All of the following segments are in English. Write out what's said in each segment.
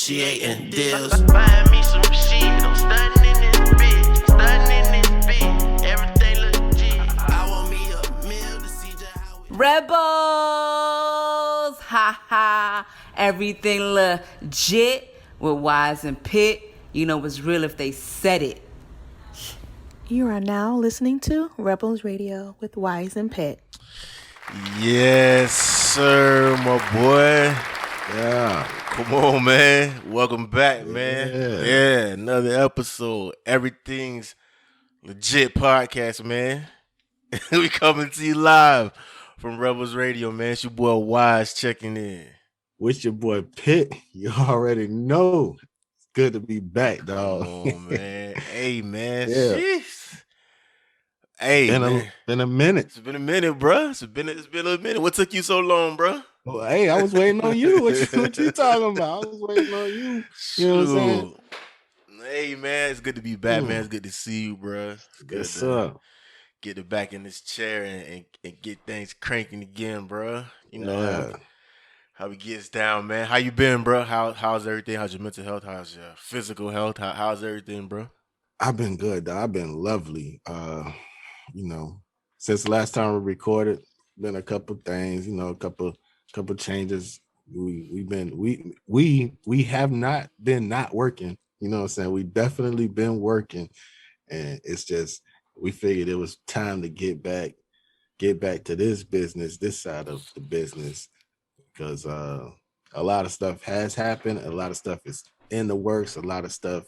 negotiating deals. Find me some shit. I'm stunning in this bitch. Stunning in this bitch. Everything legit. I want me a meal to see just how it Rebels! Ha ha! Everything legit with Wise and Pitt. You know it's real if they said it. You are now listening to Rebels Radio with Wise and Pitt. Yes, sir, my boy. Yeah. Come on, man. Welcome back, man. Yeah. Yeah, another episode. Everything's legit podcast, man. We coming to you live from Rebels Radio, man. It's your boy Wise checking in. With your boy Pitt. You already know. It's good to be back, dog. Oh, man. Hey, man. Yeah. Jeez. Hey, man. Been a minute. It's been a minute, bro. It's been a minute. What took you so long, bro? Well, hey, I was waiting on you. What you talking about? I was waiting on you. You know what I'm saying? Hey, man. It's good to be back, man. It's good to see you, bro. It's good Yes, to sir. get it back in this chair and get things cranking again, bro. You know how we gets down, man. How you been, bro? How's everything? How's your mental health? How's your physical health? How's everything, bro? I've been good, dog. I've been lovely. Since the last time we recorded, been a couple things, a couple changes. We have not been not working, you know what I'm saying? We definitely been working, and it's just we figured it was time to get back to this business, this side of the business, because a lot of stuff has happened, a lot of stuff is in the works, a lot of stuff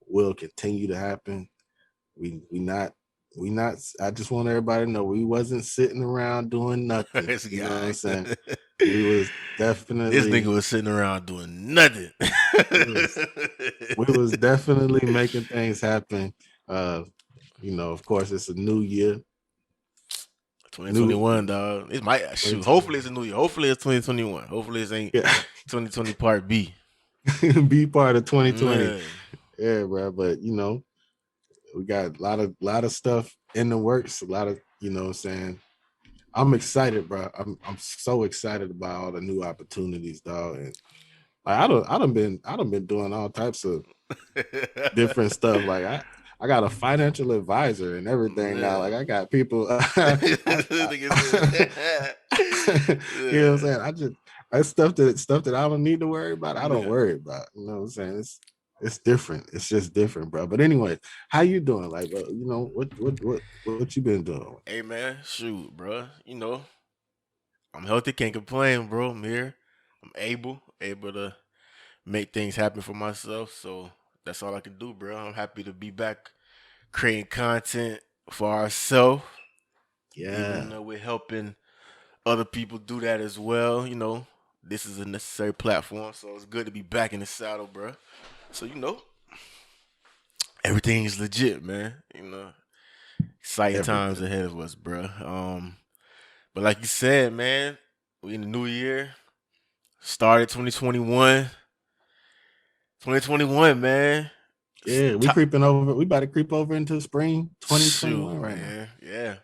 will continue to happen. We not. I just want everybody to know we wasn't sitting around doing nothing. You know what I'm saying? We was definitely. This nigga was sitting around doing nothing. we was definitely making things happen. Of course, it's a new year. 2021, dog. It might shoot. Hopefully it's a new year. Hopefully it's 2021. Hopefully it ain't 2020 part B. B part of 2020. Yeah, bro. But we got a lot of stuff in the works. A lot of, you know what I'm saying? I'm excited, bro. I'm so excited about all the new opportunities, dog. And I done been doing all types of different stuff. Like I got a financial advisor and everything now. Like I got people. You know what I'm saying? That's stuff that I don't need to worry about. I don't worry about. You know what I'm saying? It's different. It's just different, bro. But anyway, how you doing? Like, what you been doing? Hey, man, shoot, bro. I'm healthy, can't complain, bro. I'm here. I'm able to make things happen for myself. So that's all I can do, bro. I'm happy to be back creating content for ourselves. Yeah. Even though we're helping other people do that as well. This is a necessary platform, so it's good to be back in the saddle, bro. So, everything's legit, man. Exciting times ahead of us, bro. But like you said, man, we in the new year. Started 2021. 2021, man. Yeah, we about to creep over into spring 2021 right now. Yeah.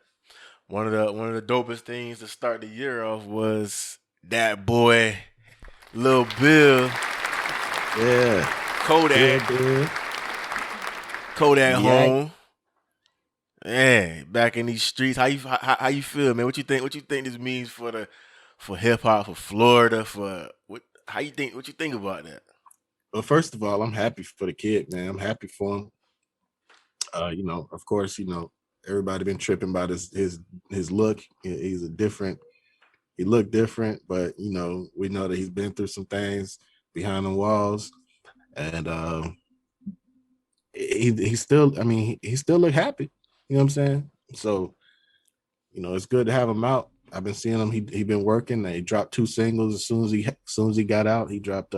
One of the dopest things to start the year off was that boy, Lil Bill. Yeah. Kodak. Yeah, Kodak home. Yeah, back in these streets. How you feel, man? What you think this means for hip hop, for Florida, what you think about that? Well, first of all, I'm happy for the kid, man. I'm happy for him. Of course, everybody been tripping about his look. He looked different, but we know that he's been through some things behind the walls. And he still look happy. You know what I'm saying? So, it's good to have him out. I've been seeing him. He been working. He dropped 2 singles as soon as he got out. He dropped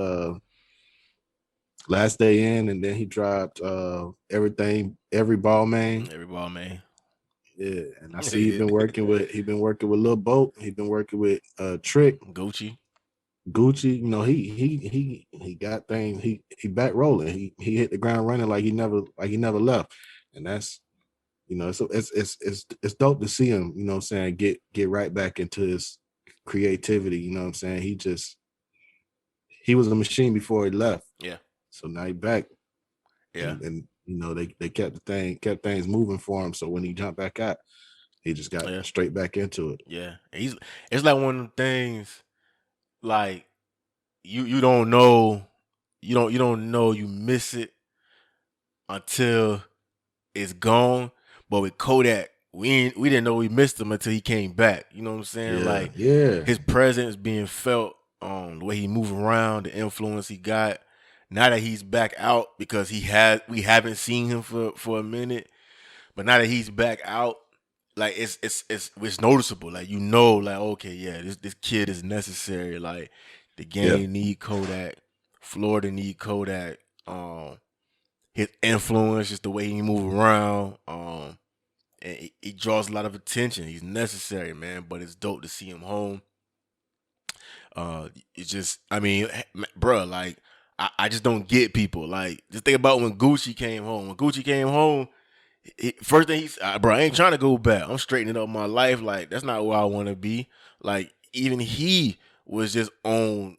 Last Day In, and then he dropped Every Ball Man. Every Ball Man. Yeah, and I see he been working with Lil Boat. He been working with Trick. Gucci, he got things. He back rolling. He hit the ground running like he never left, and that's so it's dope to see him. You know what I'm saying, get right back into his creativity. You know what I'm saying. he was a machine before he left. Yeah. So now he back. Yeah. And you know, they kept things moving for him. So when he jumped back out, he just got Yeah. straight back into it. Yeah. It's like one of them things like you don't know you don't know you miss it until it's gone. But with Kodak, we didn't know we missed him until he came back. You know what I'm saying? Yeah, Like yeah. his presence being felt, the way he moved around, the influence he got. Now that he's back out, because we haven't seen him for a minute, but now that he's back out, like it's noticeable. Like like okay, yeah, this kid is necessary. Like the game need Kodak, Florida need Kodak. His influence, just the way he move around, and he draws a lot of attention. He's necessary, man. But it's dope to see him home. It's just, I mean, bruh, like I just don't get people. Like, just think about when Gucci came home. When Gucci came home, first thing he's, bro, I ain't trying to go back. I'm straightening up my life. Like, that's not where I want to be. Like, even he was just on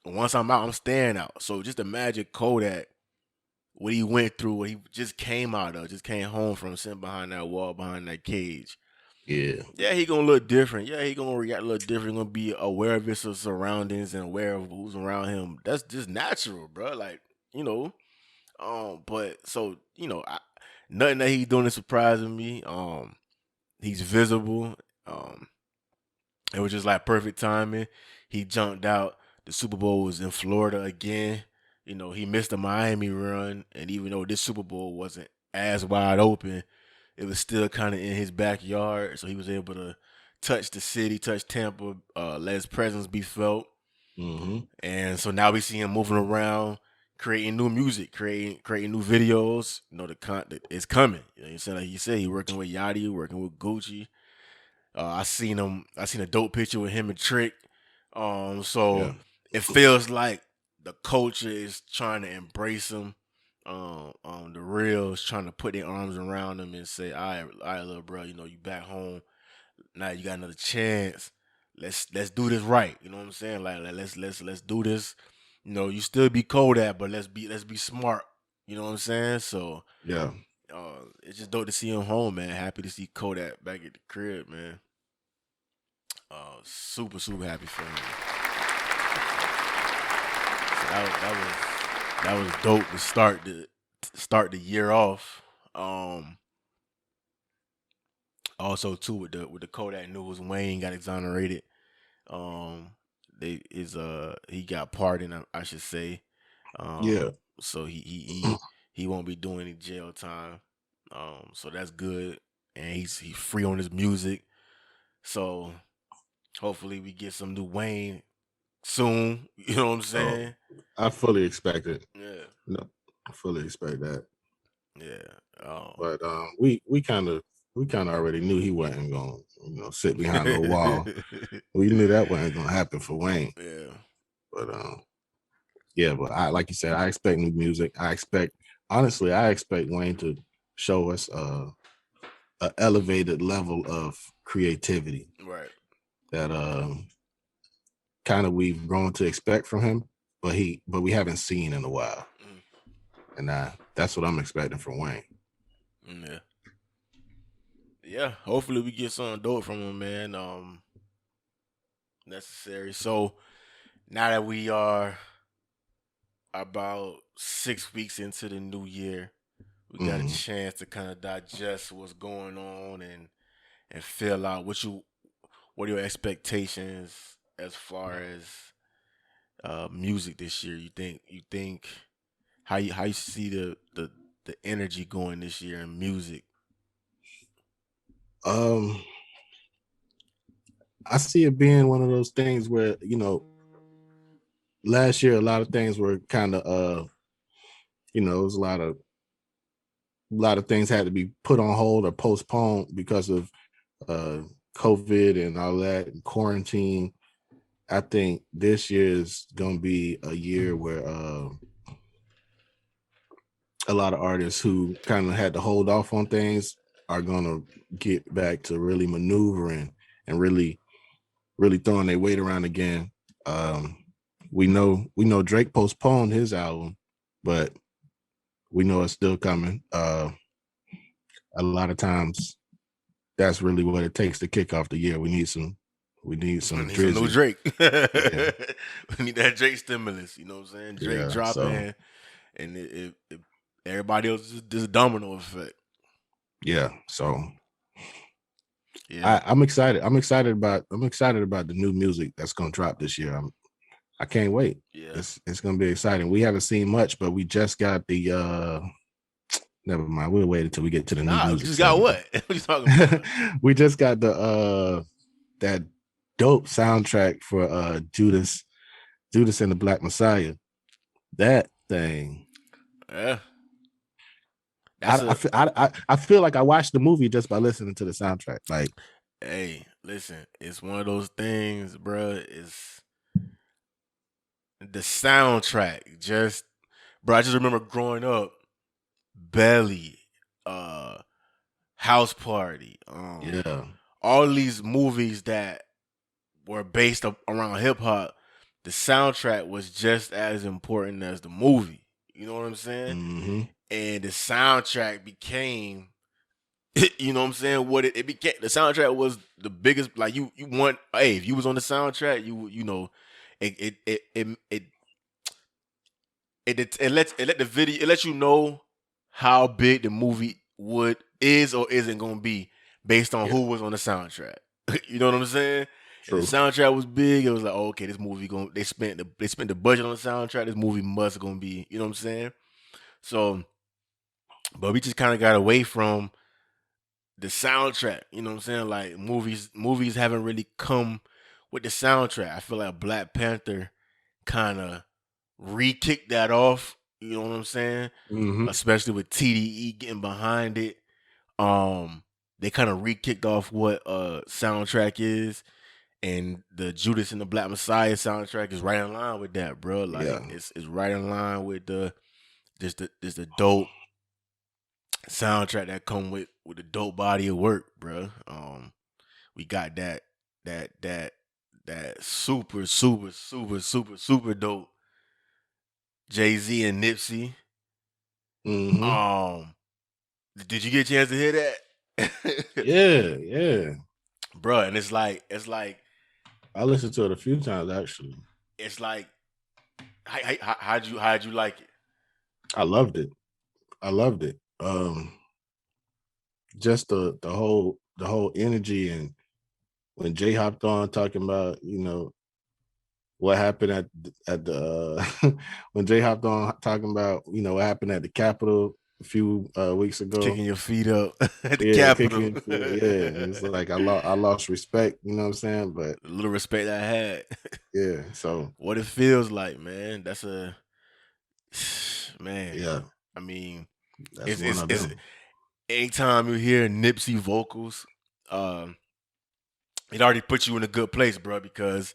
once I'm out, I'm staying out. So just imagine Kodak, what he went through, what he just came out of, just came home from, sitting behind that wall, behind that cage. Yeah, he gonna look different. Yeah, he gonna react a little different. Gonna be aware of his surroundings and aware of who's around him. That's just natural, bro. Like, you know, but so nothing that he's doing is surprising me. He's visible. It was just like perfect timing. He jumped out. The Super Bowl was in Florida again. You know, he missed the Miami run, and even though this Super Bowl wasn't as wide open, it was still kind of in his backyard. So he was able to touch the city, touch Tampa, let his presence be felt. Mm-hmm. And so now we see him moving around, creating new music, creating new videos. You know, the content is coming. You know what I'm saying? Like you said, he working with Yachty, working with Gucci. I seen a dope picture with him and Trick. So it feels like the culture is trying to embrace him. The real is trying to put their arms around him and say, all right, little bro, you know, you back home. Now you got another chance. Let's do this right. You know what I'm saying? Like let's do this. You know, you still be Kodak, but let's be smart. You know what I'm saying? So yeah. It's just dope to see him home, man. Happy to see Kodak back at the crib, man. Super happy for him. So that was dope to start the year off. Also too with the Kodak news, Wayne got exonerated. He got pardoned, I should say. So he won't be doing any jail time. So that's good, and he's free on his music. So hopefully we get some new Wayne soon. You know what I'm saying? I fully expect it. Yeah. No, I fully expect that. Yeah. But we kind of already knew he wasn't going to sit behind the wall. We knew that wasn't going to happen for Wayne. Yeah. But but like you said, I expect new music. I expect Wayne to show us a elevated level of creativity. Right. That kind of we've grown to expect from him, but we haven't seen in a while. And that's what I'm expecting from Wayne. Yeah. Yeah, hopefully we get something dope from him, man. Necessary. So now that we are about 6 weeks into the new year, we got a chance to kind of digest what's going on and fill out what are your expectations as far as music this year. You think how you see the energy going this year in music? I see it being one of those things where, last year a lot of things were kind of it was a lot of things had to be put on hold or postponed because of COVID and all that, and quarantine. I think this year is going to be a year where a lot of artists who kind of had to hold off on things are going to get back to really maneuvering and really throwing their weight around again. we know Drake postponed his album, but we know it's still coming. A lot of times that's really what it takes to kick off the year. We need some We need some new Drizzy. Drake. Yeah. We need that Drake stimulus. You know what I'm saying? Drake Yeah, dropping, and it everybody else is just a domino effect. Yeah. So Yeah. I'm excited. I'm excited about the new music that's gonna drop this year. I can't wait. Yeah. It's gonna be exciting. We haven't seen much, but we just got the never mind. We'll wait until we get to the new music. You just got what? What you talking about? We just got the that dope soundtrack for Judas and the Black Messiah. That thing. Yeah. I feel like I watched the movie just by listening to the soundtrack. Like, hey, listen, it's one of those things, bro. It's the soundtrack. Just, bro, I just remember growing up, Belly, House Party, yeah, all these movies that were based around hip hop. The soundtrack was just as important as the movie. You know what I'm saying? mm-hmm. And the soundtrack became, you know what I'm saying? What it became. The soundtrack was the biggest. Like you want. Hey, if you was on the soundtrack, you know, it lets you know how big the movie is or isn't gonna be based on who was on the soundtrack. You know what I'm saying? True. If the soundtrack was big, it was like, oh, okay, this movie they spent the budget on the soundtrack. This movie must gonna be, you know what I'm saying? So, but we just kind of got away from the soundtrack. You know what I'm saying? Like movies haven't really come with the soundtrack. I feel like Black Panther kind of re-kicked that off. You know what I'm saying? Mm-hmm. Especially with TDE getting behind it. They kind of re-kicked off what soundtrack is. And the Judas and the Black Messiah soundtrack is right in line with that, bro. Like it's right in line with the dope soundtrack that come with a dope body of work, bro. We got that super dope Jay-Z and Nipsey. Mm-hmm. Did you get a chance to hear that? Yeah. Bro, and it's like I listened to it a few times actually. It's like how'd you like it? I loved it. Just the whole energy, and when Jay hopped on talking about, you know, what happened at the when Jay hopped on talking about, you know, what happened at the Capitol a few weeks ago. Kicking your feet up at the Capitol. Yeah. It's like I lost respect, you know what I'm saying? But a little respect I had. Yeah. So what it feels like, man. That's a man. Yeah. I mean, that's it's anytime you hear Nipsey vocals, it already puts you in a good place, bro, because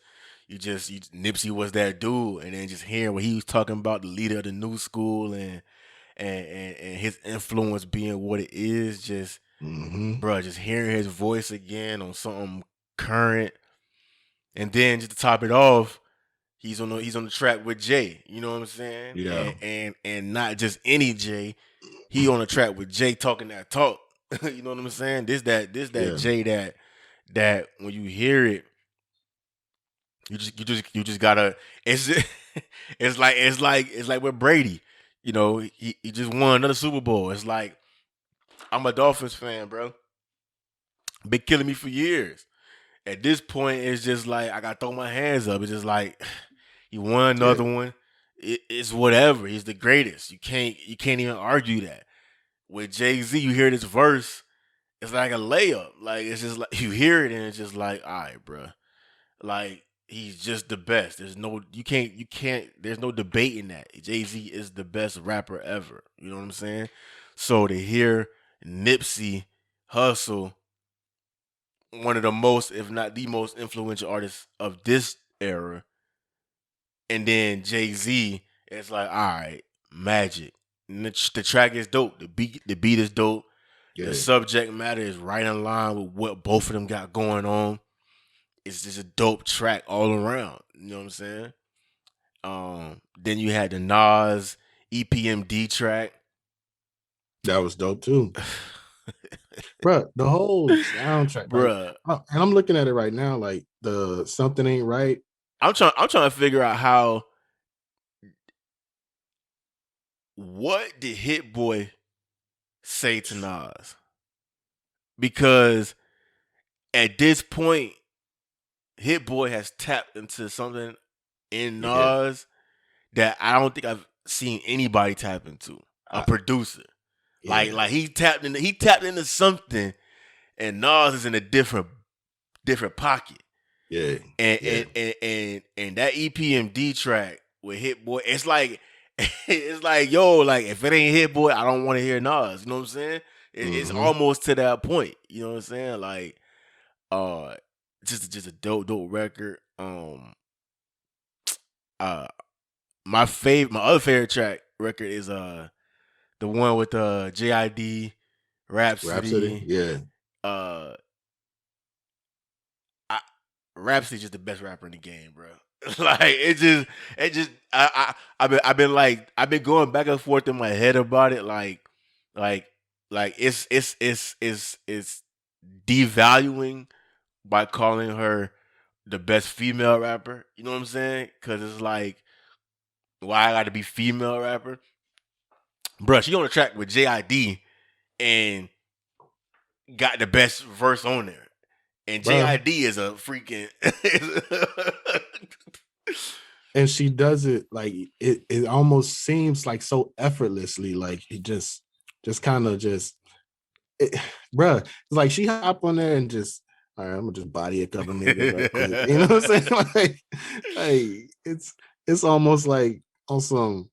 Nipsey was that dude, and then just hearing what he was talking about, the leader of the new school, and his influence being what it is, just bro, just hearing his voice again on something current, and then just to top it off, he's on the track with Jay. You know what I'm saying? Yeah. And not just any Jay. He on the track with Jay talking that talk. You know what I'm saying? This that Yeah. Jay that when you hear it, you just gotta. It's like with Brady. You know, he just won another Super Bowl. It's like, I'm a Dolphins fan, bro. Been killing me for years. At this point, it's just like I gotta throw my hands up. It's just like he won another one. It's whatever. He's the greatest. You can't even argue that. With Jay-Z, you hear this verse, it's like a layup. Like, it's just like you hear it and it's just like, all right, bro. Like, he's just the best. There's no there's no debating that. Jay-Z is the best rapper ever. You know what I'm saying? So to hear Nipsey hustle, one of the most, if not the most influential artists of this era, and then Jay-Z, it's like, all right, magic. And the track is dope. The beat is dope. Yeah. The subject matter is right in line with what both of them got going on. It's just a dope track all around. You know what I'm saying? Then you had the Nas EPMD track. That was dope too. Bro, the whole soundtrack, like, Bruh. and I'm looking at it right now, like the Something Ain't Right. I'm trying to figure out what did Hit Boy say to Nas? Because at this point, Hit Boy has tapped into something in Yeah, Nas that I don't think I've seen anybody tap into. A I- producer. yeah, Like he tapped into something, and Nas is in a different pocket. yeah, And yeah. and that EPMD track with Hit Boy, it's like it's like, yo, like if it ain't Hit Boy, I don't want to hear Nas. You know what I'm saying? It's Mhm. almost to that point. You know what I'm saying? Like, just a dope record. Uh, my other favorite track record is the one with JID, Rhapsody, Rhapsody. yeah. Uh, Rhapsody's just the best rapper in the game, bro. Like it just I've been going back and forth in my head about it, like it's devaluing by calling her the best female rapper. You know what I'm saying? Because it's like, why I got to be female rapper, bro? She on the track with JID and got the best verse on there. And Bro, JID is a freaking and she does it like it almost seems like so effortlessly, like it just kind of just bruh, it's like she hop on there and just, all right, I'm gonna just body a couple niggas right quick. You know what I'm saying? Like it's almost like on some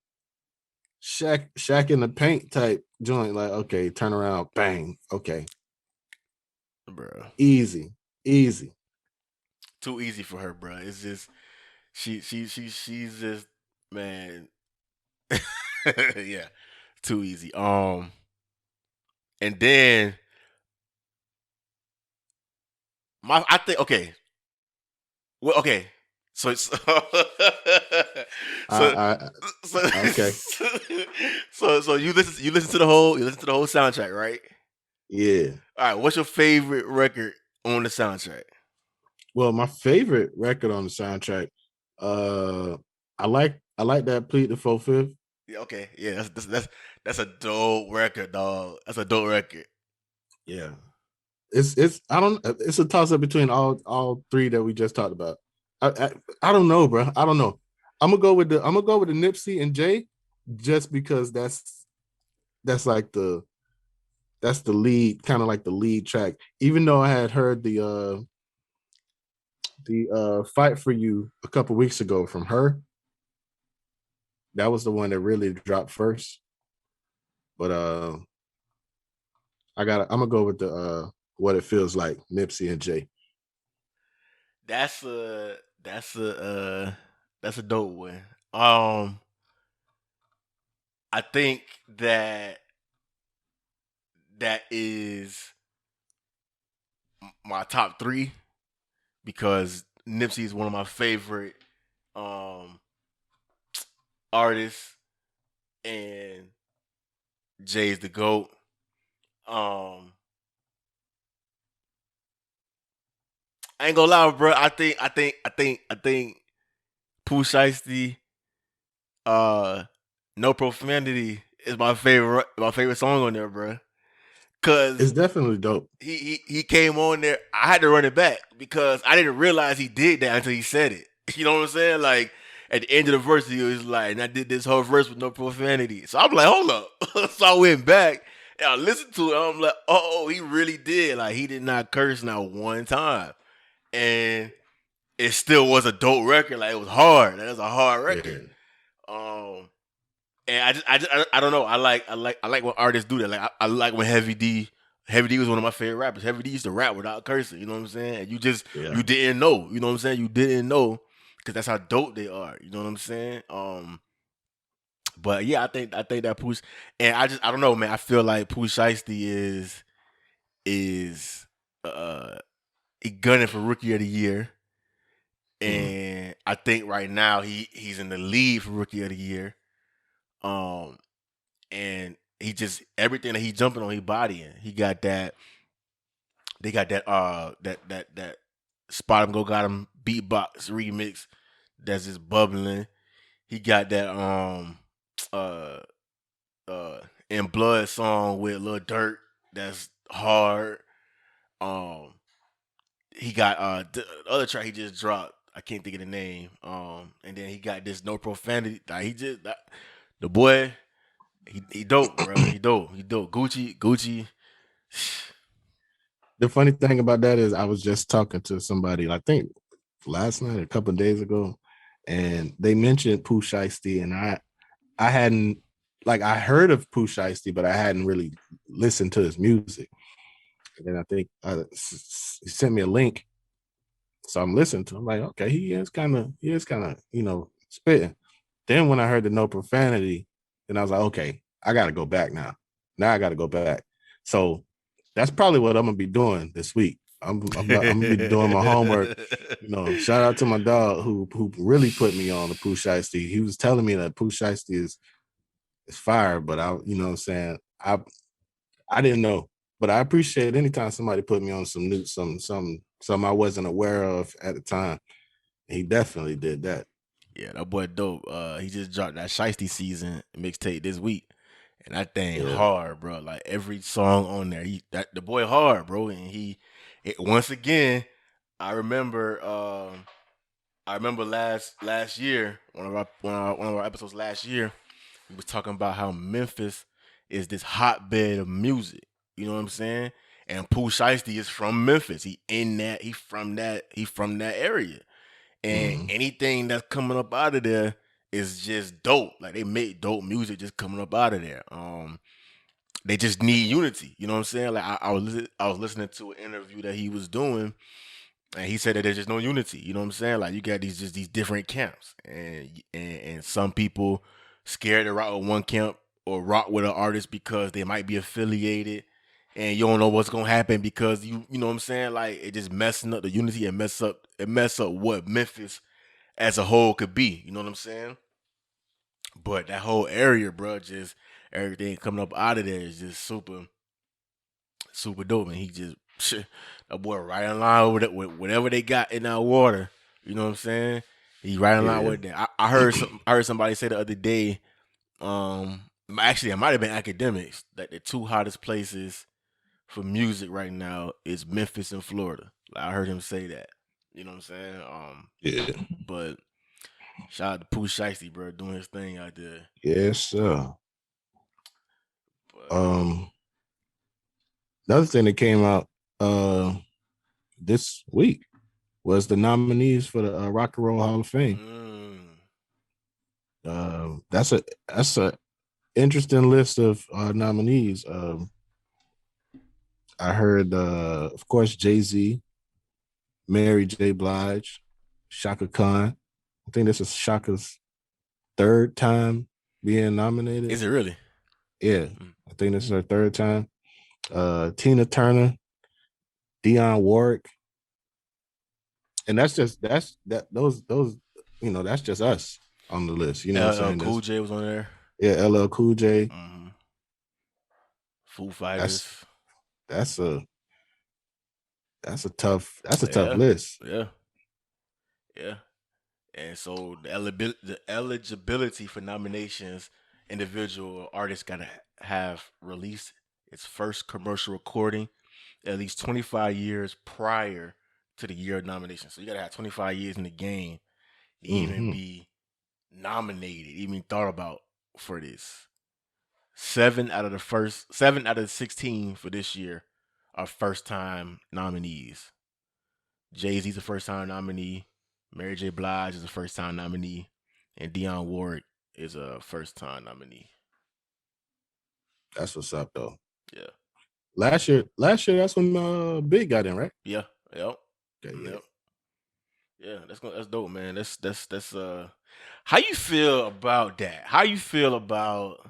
Shack in the paint type joint. Like, okay, turn around, bang, okay, bro. easy. Too easy for her, bro. It's just she's just, man. Yeah, too easy. And then I think, okay. Well, okay. So it's so I so okay, so you listen to the whole soundtrack, right? yeah. All right. What's your favorite record on the soundtrack? Well, my favorite record on the soundtrack, uh, I like that Plead the 4/5. Yeah. Okay. Yeah. That's a dope record, dog. That's a dope record. Yeah, it's I don't it's a toss up between all three that we just talked about. I don't know, bro. I don't know. I'm gonna go with the Nipsey and Jay, just because that's like that's the lead, kind of like the lead track. Even though I had heard the Fight for You a couple weeks ago from her, that was the one that really dropped first. But I'm gonna go with the What It Feels Like, Nipsey and Jay. That's a dope one. Um, I think that that is my top three, because Nipsey is one of my favorite um artists, and Jay's the GOAT. Um, I ain't gonna lie, bro. I think Pooh Shiesty, No Profanity is my favorite song on there, bro. It's Cause definitely dope. he came on there. I had to run it back because I didn't realize he did that until he said it. You know what I'm saying? Like at the end of the verse, he was like, and I did this whole verse with no profanity. So I'm like, hold up. So I went back and I listened to it. I'm like, oh, he really did. Like he did not curse not one time. And it still was a dope record. Like it was hard. That was a hard record. Yeah. Um, and I don't know. I like when artists do that. Like I like when Heavy D was one of my favorite rappers. Heavy D used to rap without cursing. You know what I'm saying? And Yeah. you didn't know. You know what I'm saying? You didn't know because that's how dope they are. You know what I'm saying? But yeah, I think that Pooh, and I don't know, man. I feel like Pooh Shiesty is he gunning for Rookie of the Year, Mm. and I think right now he's in the lead for rookie of the year. And he just everything that he jumping on, he bodying. He got that. They got that spot him go got him beatbox remix that's just bubbling. He got that uh uh in blood song with Lil Durk that's hard. Um he got the other track he just dropped. I can't think of the name. And then he got this no profanity. Like the boy, he dope, bro. He dope. He dope. Gucci. The funny thing about that is I was just talking to somebody, I think last night, a couple of days ago, and they mentioned Pooh Shiesty, and I hadn't I heard of Pooh Shiesty, but I hadn't really listened to his music. And then I think he sent me a link, so I'm listening to him. I'm like, okay, he is kind of spitting. Then when I heard the no profanity, then I was like, okay, I got to go back now. Now I got to go back. So that's probably what I'm gonna be doing this week. I'm gonna be doing my homework. Shout out to my dog who really put me on the Pooh Shiesty. He was telling me that Pooh Shiesty is fire, but I, you know what I'm saying, I didn't know. But I appreciate anytime somebody put me on some new something I wasn't aware of at the time. He definitely did that. Yeah, that boy dope. He just dropped that Shiesty season mixtape this week. And that thing hard, bro. Like every song on there, the boy hard, bro. And once again, I remember last year, one of our episodes last year, we was talking about how Memphis is this hotbed of music. You know what I'm saying? And Pooh Shiesty is from Memphis. He from that area. And anything that's coming up out of there is just dope. Like they make dope music just coming up out of there. They just need unity. You know what I'm saying? Like I was listening to an interview that he was doing, and he said that there's just no unity. You know what I'm saying? Like you got these different camps, and some people scared to rock with one camp or rock with an artist because they might be affiliated, and you don't know what's gonna happen because you know what I'm saying? Like it just messing up the unity and mess up what Memphis as a whole could be. You know what I'm saying? But that whole area, bro, just everything coming up out of there is just super, super dope. And he just that boy right in line with whatever they got in that water. You know what I'm saying? He right in line with that. I heard somebody say the other day. Actually, it might have been academics that the two hottest places for music right now is Memphis and Florida. Like, I heard him say that. You know what I'm saying? But shout out to Pooh Shiesty, bro, doing his thing out there. Yes, sir. But, another thing that came out this week was the nominees for the Rock and Roll Hall of Fame. That's a interesting list of nominees. I heard, of course, Jay-Z, Mary J. Blige, Shaka Khan. I think this is Shaka's third time being nominated. Is it really? Yeah, I think this is her third time. Tina Turner, Dionne Warwick, and those that's just us on the list. You know what I'm saying? Cool J was on there. Yeah, LL Cool J. Foo Fighters. That's a tough list. Yeah. And so the eligibility for nominations, individual artists gotta have released its first commercial recording at least 25 years prior to the year of nomination. So you gotta have 25 years in the game to even be nominated, even thought about for this. 7 out of the 16 for this year are first time nominees. Jay-Z's a first time nominee. Mary J. Blige is a first time nominee. And Dionne Warwick is a first time nominee. That's what's up though. Yeah. Last year that's when Big got in, right? Yeah. Yep. Okay, yeah. Yep. Yeah, that's dope, man. That's how you feel about that? How you feel about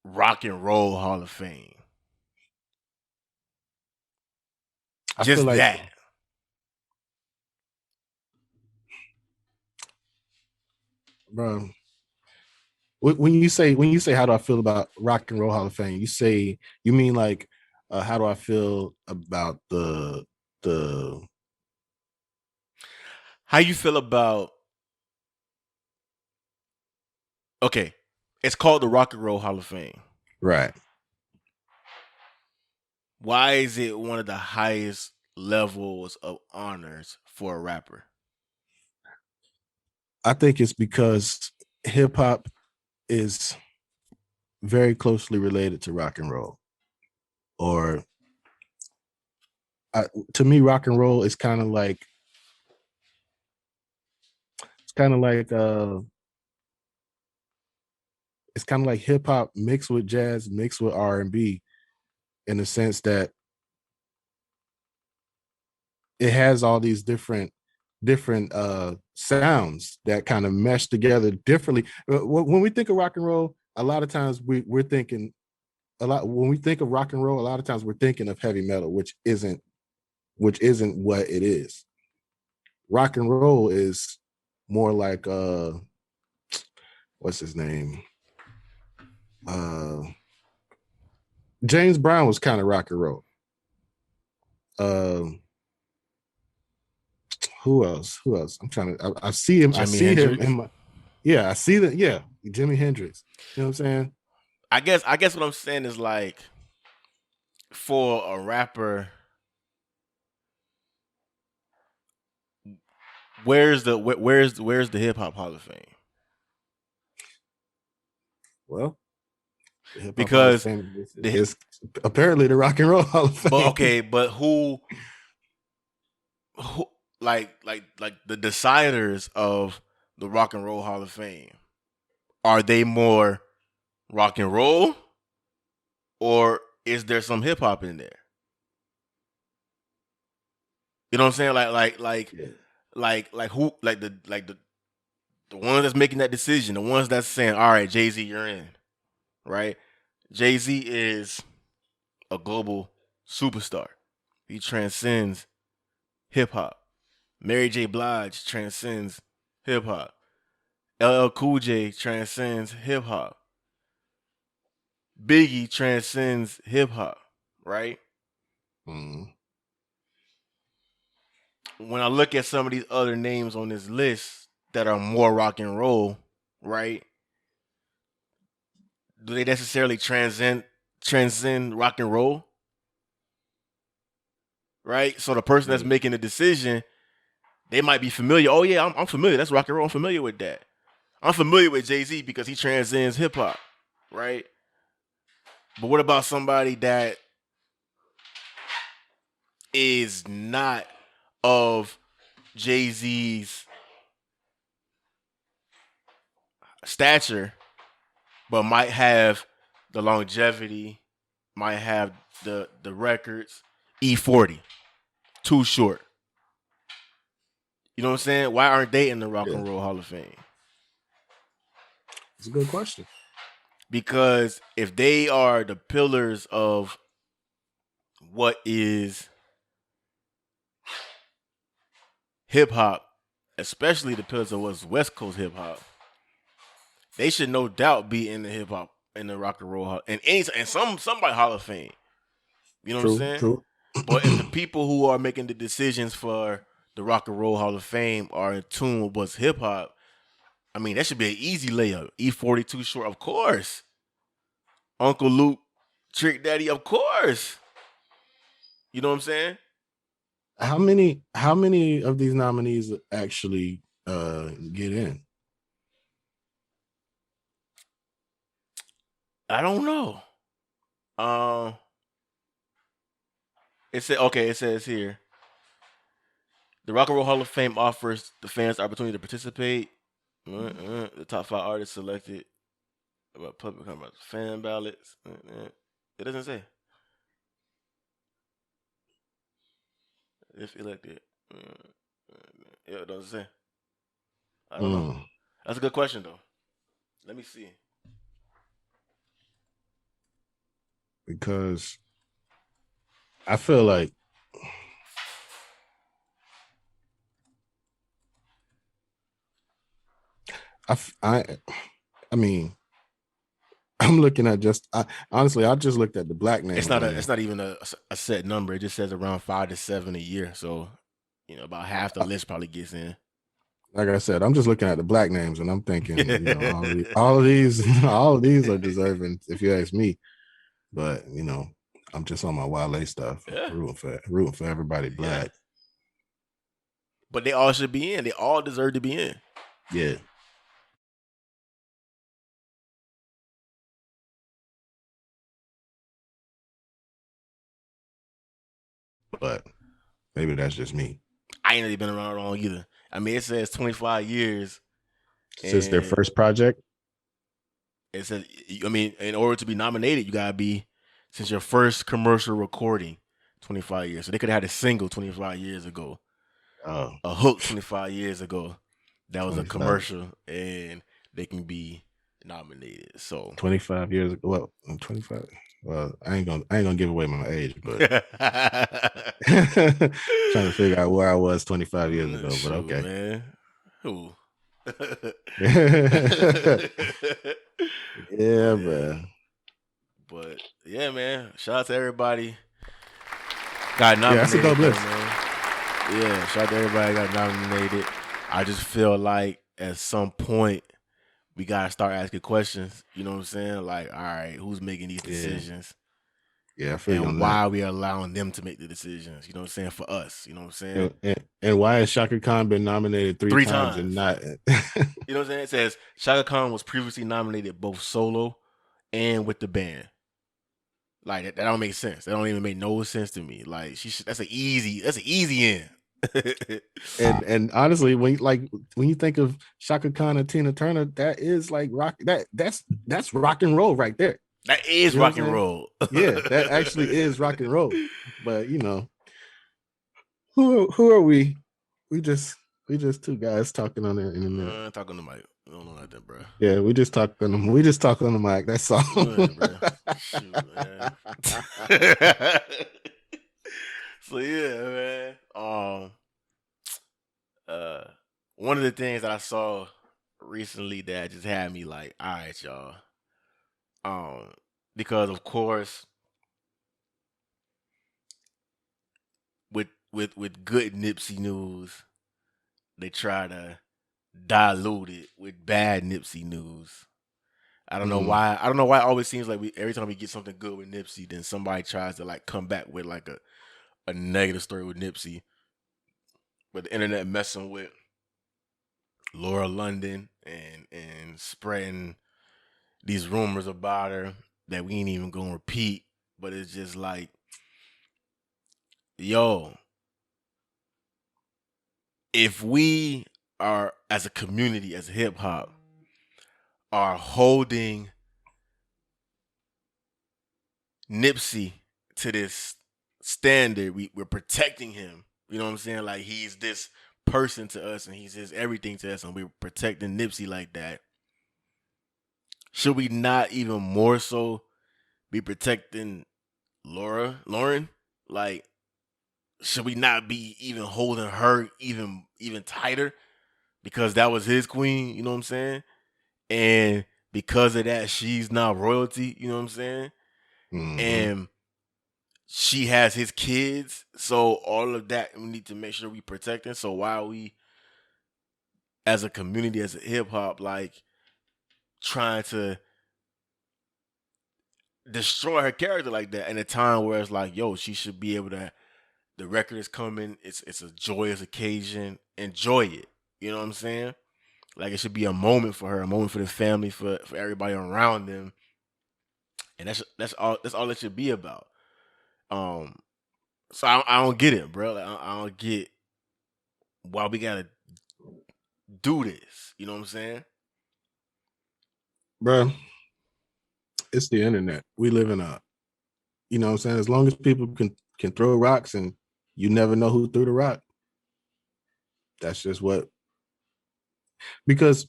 Rock and Roll Hall of Fame? I Just feel like that. bro. When you say how do I feel about Rock and Roll Hall of Fame, you mean like how do I feel about the How you feel about? Okay, it's called the Rock and Roll Hall of Fame. right? Why is it one of the highest levels of honors for a rapper? I think it's because hip hop is very closely related to rock and roll, or to me, rock and roll is kind of like it's kind of like hip hop mixed with jazz, mixed with R&B, in the sense that it has all these different sounds that kind of mesh together differently. When we think of rock and roll, a lot of times we're thinking a lot. When we think of rock and roll, a lot of times we're thinking of heavy metal, which isn't what it is. Rock and roll is more like what's his name? Uh James Brown was kind of rock and roll. Um who else? Who else? I'm trying to I see him. I Jimi see him Hendrix. in my yeah, I see that. Yeah, Jimi Hendrix. You know what I'm saying? I guess what I'm saying is like for a rapper, where's the Hip Hop Hall of Fame? Well, the Hip Hop Hall of Because Fame the is apparently the Rock and Roll Hall of Fame. but okay, but who like the deciders of the Rock and Roll Hall of Fame, are they more rock and roll, or is there some hip hop in there? You know what I'm saying? Yeah. Like who the ones that's making that decision, the ones that's saying, all right, Jay-Z, you're in, right? Jay-Z is a global superstar. He transcends hip hop. Mary J. Blige transcends hip hop. LL Cool J transcends hip hop. Biggie transcends hip hop, right? Mm. When I look at some of these other names on this list that are more rock and roll, right? Do they necessarily transcend rock and roll? Right? So the person that's Yeah. making the decision, they might be familiar. Oh yeah, I'm familiar. That's rock and roll. I'm familiar with that. I'm familiar with Jay-Z because he transcends hip hop, right? But what about somebody that is not of Jay-Z's stature, but might have the longevity, might have the records? E40, Too Short. You know what I'm saying? Why aren't they in the Rock Yeah. and Roll Hall of Fame? It's a good question. Because if they are the pillars of what is hip hop, especially the pillars of what's West Coast hip hop, they should no doubt be in the hip hop in the Rock and Roll Hall and somebody Hall of Fame. You know what I'm True. saying? True. But if the people who are making the decisions for the Rock and Roll Hall of Fame are in tune with what's hip hop, I mean that should be an easy layup. E42 Short, of course. Uncle Luke, Trick Daddy, of course. You know what I'm saying? How many of these nominees actually get in? I don't know. Um, it says here the Rock and Roll Hall of Fame offers the fans the opportunity to participate. The top 5 artists selected about public about fan ballots. It doesn't say if elected. Yeah, it doesn't say. I don't know. Mm. That's a good question though. Let me see. Because I feel like I mean, I'm looking at honestly, I just looked at the black names. It's not even a set number. It just says around 5 to 7 a year. So, about half the list probably gets in. Like I said, I'm just looking at the black names and I'm thinking, all of these are deserving, if you ask me. But I'm just on my Wale stuff, rooting for everybody black. Yeah. But they all should be in. They all deserve to be in. Yeah. But maybe that's just me. I ain't really been around long either. I mean, it says 25 years since their first project. It says, I mean, in order to be nominated, you gotta be since your first commercial recording, 25 years. So they could have had a single 25 years ago, a hook 25 years ago. That was 25. A commercial, and they can be nominated. So 25 years ago. Well, 25. Well, I ain't gonna give away my age, but trying to figure out where I was 25 years ago. But okay, man. Who? Yeah, man. But yeah, man. Shout out to everybody. Got nominated. Yeah, that's a dope list. Man. Yeah, shout out to everybody got nominated. I just feel like at some point we gotta start asking questions. You know what I'm saying? Like, all right, who's making these decisions? Yeah, I feel and why are we allowing them to make the decisions? You know what I'm saying? For us, you know what I'm saying? And why has Shaka Khan been nominated three times and not? You know what I'm saying? It says Shaka Khan was previously nominated both solo and with the band. Like that don't make sense. That don't even make no sense to me. Like that's an easy in. and honestly, when you think of Shaka Khan and Tina Turner, that is like rock. That's rock and roll right there. That is rock and roll. Yeah, that actually is rock and roll. But who are we? We just two guys talking on the internet. Talking on the mic. We don't know nothing, bro. Yeah, we just talk on the mic. That's all. Shoot, man. So yeah, man. One of the things that I saw recently that just had me like, all right, y'all. Because of course, with good Nipsey news, they try to dilute it with bad Nipsey news. I don't know why. I don't know why it always seems like every time we get something good with Nipsey, then somebody tries to like come back with like a negative story with Nipsey. But the internet messing with Laura London and spreading these rumors about her that we ain't even gonna repeat, but it's just like, yo, if we are as a community, as hip hop, are holding Nipsey to this standard, we're protecting him. You know what I'm saying? Like he's this person to us and he's his everything to us, and we're protecting Nipsey like that. Should we not even more so be protecting Lauren? Like, should we not be even holding her even tighter? Because that was his queen, you know what I'm saying? And because of that, she's now royalty, you know what I'm saying? Mm-hmm. And she has his kids. So all of that, we need to make sure we protect them. So why are we, as a community, as a hip hop, like, trying to destroy her character like that in a time where it's like, yo, she should be able to, the record is coming, it's a joyous occasion, enjoy it. You know what I'm saying? Like, it should be a moment for her, a moment for the family, for everybody around them. And that's all it should be about. So I don't get it, bro. Like, I don't get why we gotta do this. You know what I'm saying? Bro, it's the internet. We live in you know what I'm saying? As long as people can throw rocks and you never know who threw the rock. That's just what. Because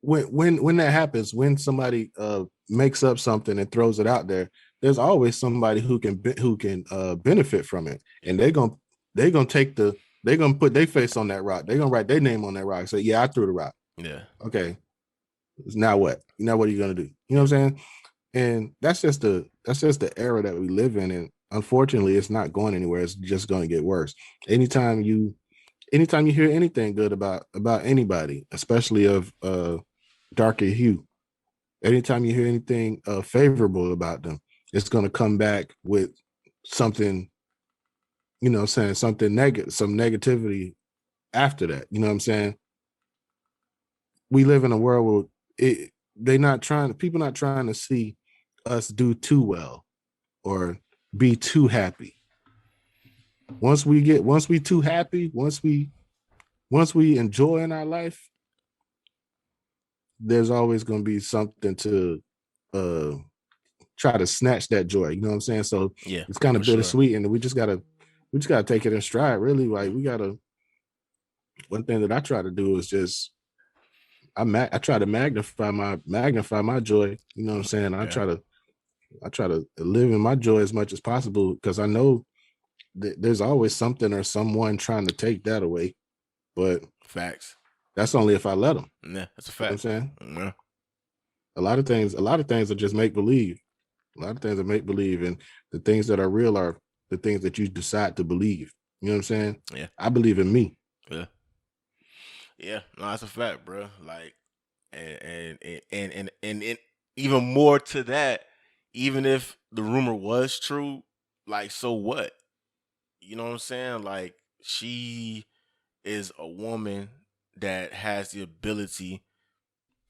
when that happens, when somebody makes up something and throws it out there, there's always somebody who can benefit from it, and they're gonna put their face on that rock. They're gonna write their name on that rock. Say, yeah, I threw the rock. Yeah. Okay. Now what? Now what are you gonna do? You know what I'm saying? And that's just the era that we live in. And unfortunately, it's not going anywhere. It's just going to get worse. Anytime you hear anything good about anybody, especially of darker hue, anytime you hear anything favorable about them, it's going to come back with something, you know, saying something negative, some negativity after that. You know what I'm saying? We live in a world where people not trying to see us do too well or be too happy. Once we too happy, once we enjoy in our life, there's always going to be something to uh try to snatch that joy. You know what I'm saying? So Yeah, it's kind of for sure. bittersweet, and we just gotta take it in stride. Really, like we gotta. One thing that I try to do is just I try to magnify my joy. You know what I'm saying? I try to live in my joy as much as possible because I know that there's always something or someone trying to take that away. But Facts. that's only if I let them. Yeah, that's a You know what I'm fact. saying? Yeah. A lot of things are just make believe. A lot of things are make believe, and the things that are real are the things that you decide to believe. You know what I'm saying? Yeah. I believe in me. Yeah. Yeah. No, that's a fact, bro. Like, and even more to that, even if the rumor was true, like, so what? You know what I'm saying? Like, she is a woman that has the ability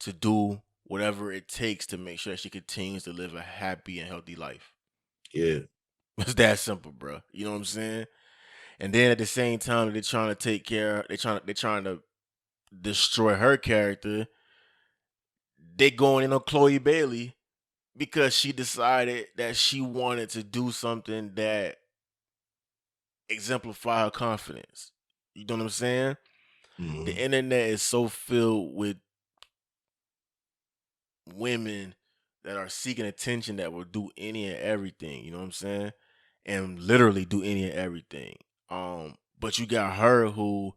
to do whatever it takes to make sure she continues to live a happy and healthy life. Yeah. It's that simple, bro. You know what I'm saying? And then at the same time, they're trying to take care. They're trying to destroy her character. They going in on Chloe Bailey because she decided that she wanted to do something that exemplify her confidence. You know what I'm saying? Mhm. The internet is so filled with women that are seeking attention that will do any and everything. You know what I'm saying? And literally do any and everything. But you got her who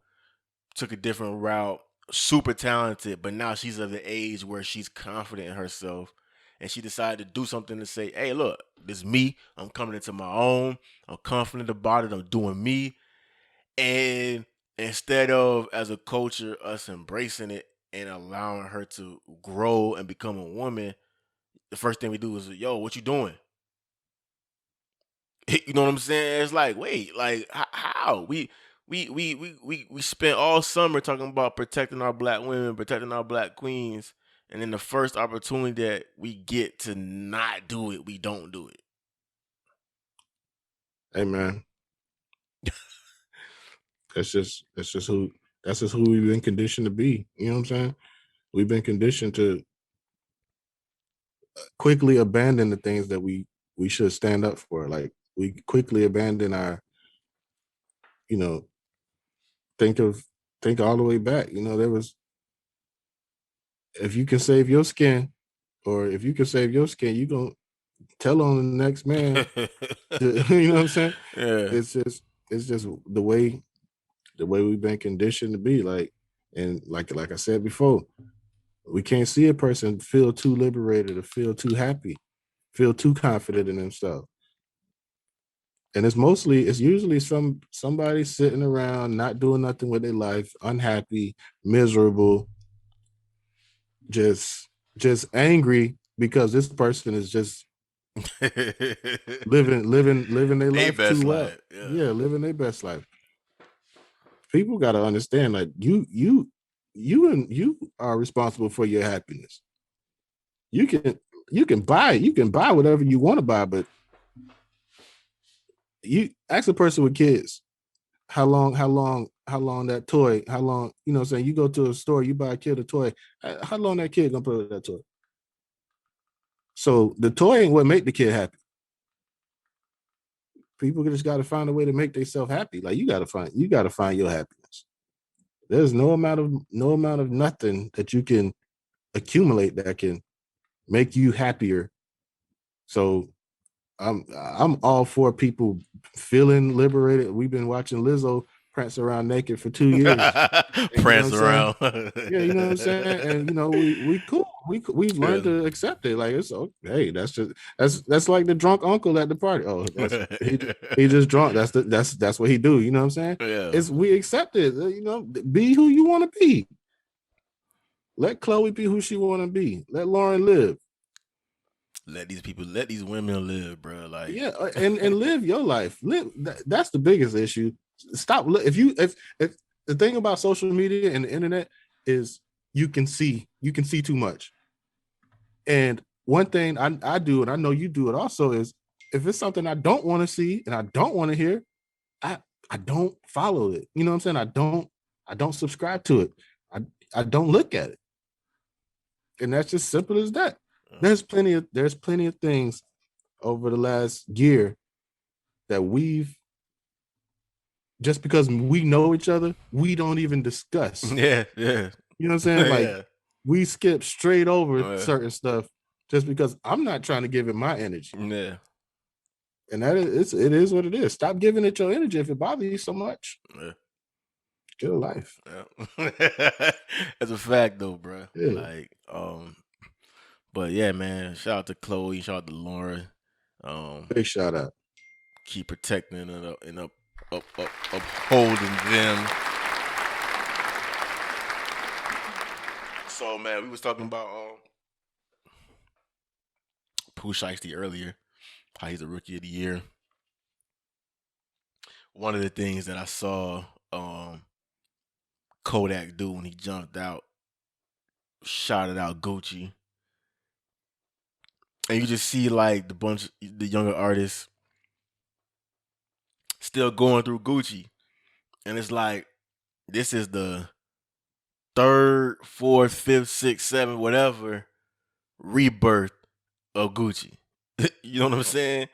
took a different route, super talented, but now she's of the age where she's confident in herself. And she decided to do something to say, hey, look, this is me. I'm coming into my own. I'm confident about it. I'm doing me. And instead of, as a culture, us embracing it and allowing her to grow and become a woman, the first thing we do is, yo, what you doing? You know what I'm saying? It's like, wait, like how we spent all summer talking about protecting our black women, protecting our black queens, and then the first opportunity that we get to not do it, we don't do it. Hey man, that's just who we've been conditioned to be. You know what I'm saying? We've been conditioned to quickly abandon the things that we should stand up for. Like we quickly abandon our, you know, think of think all the way back. You know, there was if you can save your skin, or if you can save your skin, you gonna tell on the next man. You know what I'm saying? Yeah. It's just the way we've been conditioned to be. Like, and like I said before, we can't see a person feel too liberated or feel too happy, feel too confident in themselves. And it's usually somebody sitting around not doing nothing with their life, unhappy, miserable, just angry because this person is just living their They life best too well. life. Yeah. Yeah, living their best life. People got to understand, like you are responsible for your happiness. You can buy whatever you want to buy, but you ask a person with kids how long that toy, how long, you know what I'm saying, you go to a store, you buy a kid a toy, how long that kid gonna play with that toy? So the toy ain't what make the kid happy. People just got to find a way to make themselves happy. Like you got to find your happiness. There's no amount of nothing that you can accumulate that can make you happier. So I'm all for people feeling liberated. We've been watching Lizzo prance around naked for 2 years. And you know Prance what I'm saying? around. Yeah, you know what I'm saying? And you know, we cool. we've learned to accept it. Like it's okay. That's like the drunk uncle at the party. Oh, he just drunk. That's what he do. You know what I'm saying? Yeah. We accept it. You know, be who you want to be. Let Chloe be who she want to be. Let Lauren live. Let these women live, bro. Like, Yeah, and live your life. Live. That's the biggest issue. Stop. If the thing about social media and the internet is you can see too much. And one thing I do, and I know you do it also, is if it's something I don't want to see and I don't want to hear, I don't follow it. You know what I'm saying? I don't subscribe to it. I don't look at it. And that's just simple as that. There's plenty of things over the last year that we've, just because we know each other, we don't even discuss. yeah. You know what I'm saying? Like Yeah. we skip straight over Yeah. certain stuff just because I'm not trying to give it my energy. Yeah. And it is what it is. Stop giving it your energy if it bothers you so much. Yeah. Get a life. Yeah. That's a fact though, bro. Yeah. Like, but yeah, man. Shout out to Chloe. Shout out to Lauren. Big shout out. Keep protecting and upholding them. So, man, we was talking about Pooh Shiesty earlier. How he's a rookie of the year. One of the things that I saw Kodak do when he jumped out, shouted out Gucci. And you just see like the younger artists still going through Gucci. And it's like, this is the third, fourth, fifth, sixth, seventh, whatever rebirth of Gucci. You know what I'm saying?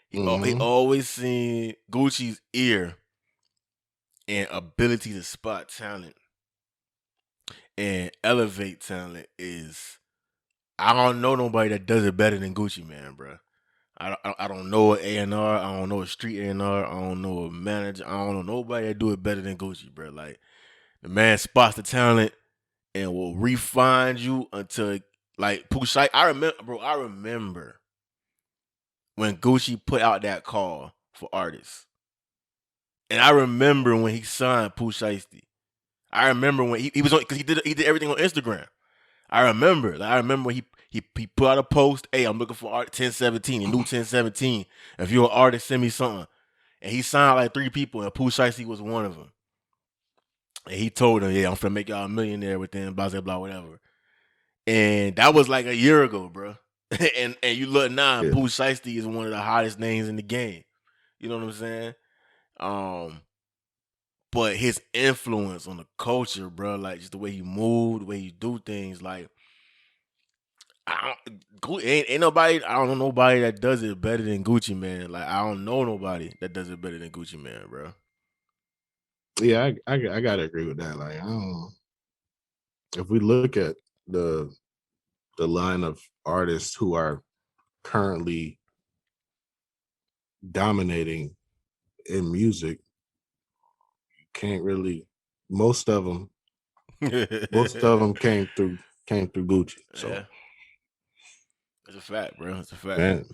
He always seen Gucci's ear and ability to spot talent and elevate talent is, I don't know nobody that does it better than Gucci, man, bro. I don't know an A&R. I don't know a street A&R. I don't know a manager. I don't know nobody that do it better than Gucci, bro. Like, the man spots the talent and will refine you until, like, Pooh Shiesty. I remember when Gucci put out that call for artists. And I remember when he signed Pooh Shiesty. I remember when he was on, because he did everything on Instagram. I remember when he put out a post, hey, I'm looking for art 1017, a new 1017. If you're an artist, send me something. And he signed like 3 people, and Pooh Shiesty was one of them. And he told them, yeah, I'm finna make y'all a millionaire within blah, blah, blah, whatever. And that was like a year ago, bro. and you look now, Pooh Shiesty is one of the hottest names in the game. You know what I'm saying? But his influence on the culture, bro, like just the way he moved, the way he do things, like, ain't nobody, I don't know nobody that does it better than Gucci, man. Like, I don't know nobody that does it better than Gucci, man, bro. Yeah, I gotta agree with that. Like, if we look at the line of artists who are currently dominating in music, you can't really. Most of them came through Gucci. So yeah. It's a fact, bro. It's a fact. Man,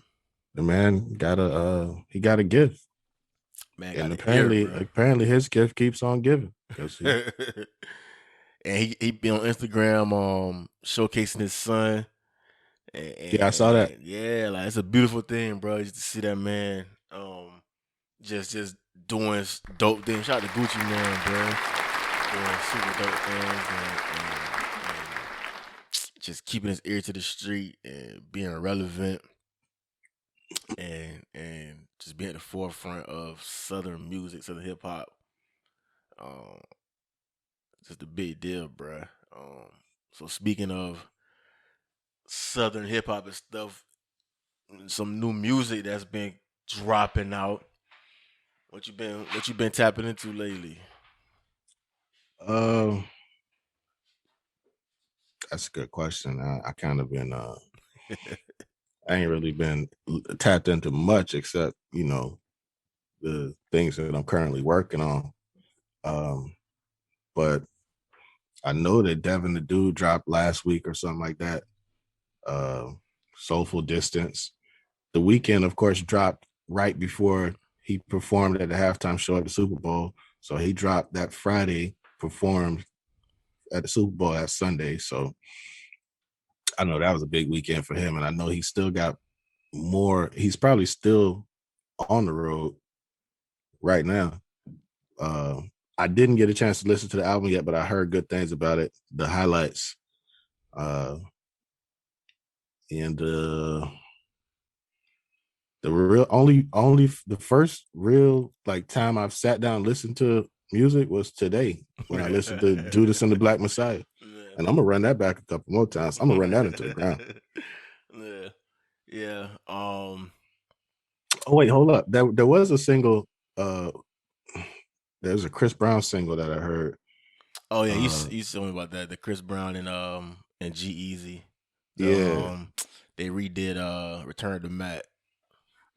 the man got a gift. Man, and apparently his gift keeps on giving. And he be on Instagram showcasing his son. And I saw that. Yeah, like, it's a beautiful thing, bro. Just to see that man just doing dope things. Shout out to Gucci, man, bro. Doing super dope things and just keeping his ear to the street and being relevant and just being at the forefront of Southern music, Southern hip hop. Just a big deal, bruh. So speaking of Southern hip hop and stuff, some new music that's been dropping out. What you been tapping into lately? That's a good question. I kind of been I ain't really been tapped into much except, the things that I'm currently working on. But I know that Devin the Dude dropped last week or something like that. Soulful Distance. The Weeknd, of course, dropped right before he performed at the halftime show at the Super Bowl. So he dropped that Friday, performed at the Super Bowl that Sunday. So I know that was a big weekend for him. And I know he still got more. He's probably still on the road right now. I didn't get a chance to listen to the album yet, but I heard good things about it. The highlights. And the the first real like time I've sat down and listened to music was today when I listened to Judas and the Black Messiah. And I'm gonna run that back a couple more times. I'm gonna run that into the ground. Yeah. Oh wait, hold up. There was a single. There's a Chris Brown single that I heard. Oh yeah, you told me about that. The Chris Brown and G-Eazy. Yeah. They redid Return to Matt.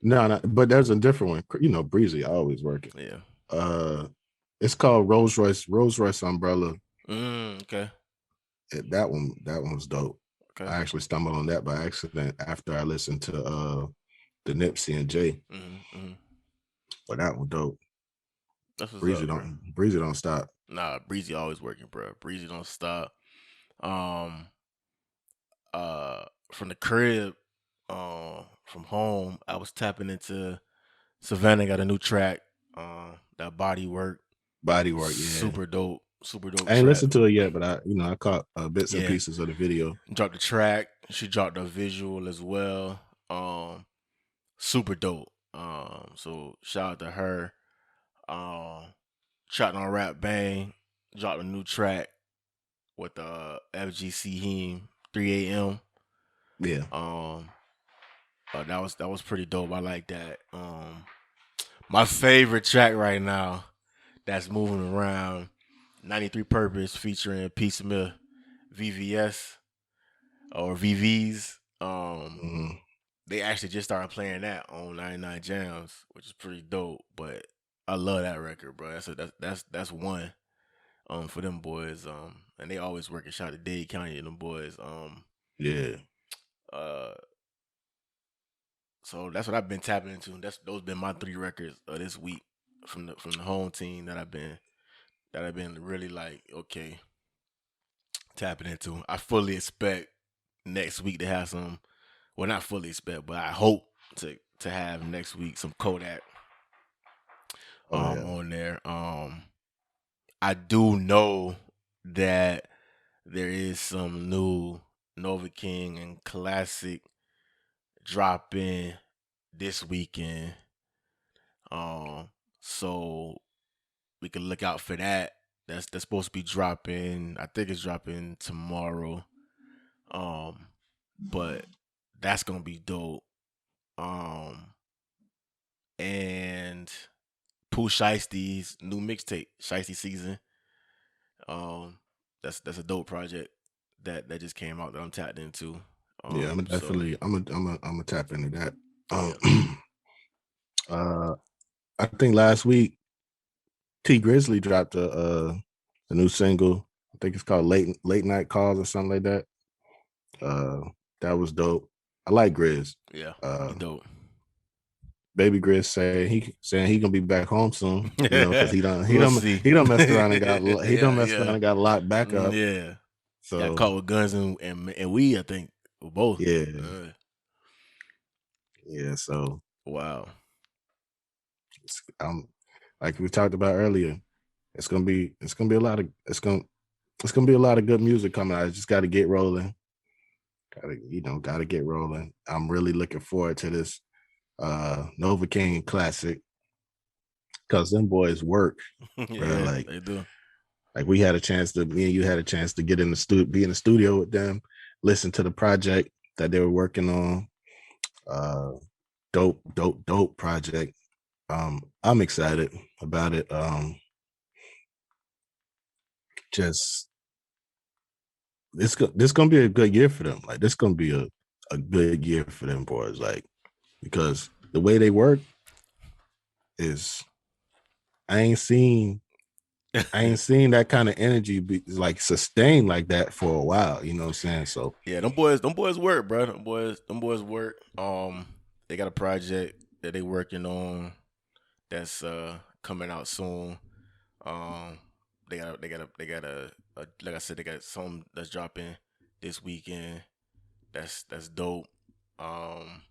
No, but there's a different one. You know, Breezy always working. Yeah. It's called Rolls Royce Umbrella. Okay. That one was dope. Okay. I actually stumbled on that by accident after I listened to the Nipsey and Jay. But that one dope. That's what's Breezy up, Breezy don't stop. Nah, Breezy always working, bro. Breezy don't stop. From the crib, from home, I was tapping into Savannah got a new track, that Body Work. Yeah. Super dope. I ain't listened to it yet, but I caught bits and pieces of the video. Dropped the track. She dropped a visual as well. Super dope. So shout out to her. Shot on Rap Bang, dropped a new track with FGC Heme 3 a.m. Yeah. That was pretty dope. I like that. My favorite track right now that's moving around, 93 Purpose featuring P. Smith, VVS or VVs. They actually just started playing that on 99 Jams, which is pretty dope. But I love that record, bro. That's one for them boys. And they always working. Shout out to Dade County and them boys. Yeah. So that's what I've been tapping into. Those been my 3 records this week from the home team that I've been really like, okay, tapping into. I fully expect next week to have some. Well, not fully expect, but I hope to have next week some Kodak on there. I do know that there is some new Nova King and Classic dropping this weekend. So we can look out for that. That's supposed to be dropping. I think it's dropping tomorrow. But that's gonna be dope. And Pooh Shiesty's new mixtape, Shiesty Season. That's a dope project that just came out that I'm tapped into. Yeah, I'm gonna tap into that. I think last week T Grizzly dropped a new single. I think it's called Late Night Calls or something like that. That was dope. I like Grizz. Yeah, he's dope. Baby Grizz saying he gonna be back home soon. You know, because he done messed around and got locked back up. Yeah. So got caught with guns and weed, I think, both. Yeah. Yeah. So wow. Like we talked about earlier, it's gonna be a lot of good music coming out. I just got to get rolling. Gotta get rolling. I'm really looking forward to this Nova King Classic because them boys work. Yeah, like they do. Like me and you had a chance to get in the be in the studio with them, listen to the project that they were working on. Dope project. I'm excited about it. Just this gonna be a good year for them. Like this gonna be a good year for them boys. Like because the way they work is I ain't seen I ain't seen that kind of energy be like sustained like that for a while. You know what I'm saying? So Yeah, them boys work, bro. Them boys work. They got a project that they working on that's coming out soon. Um, they got a like I said, they got some that's dropping this weekend. That's dope. Um,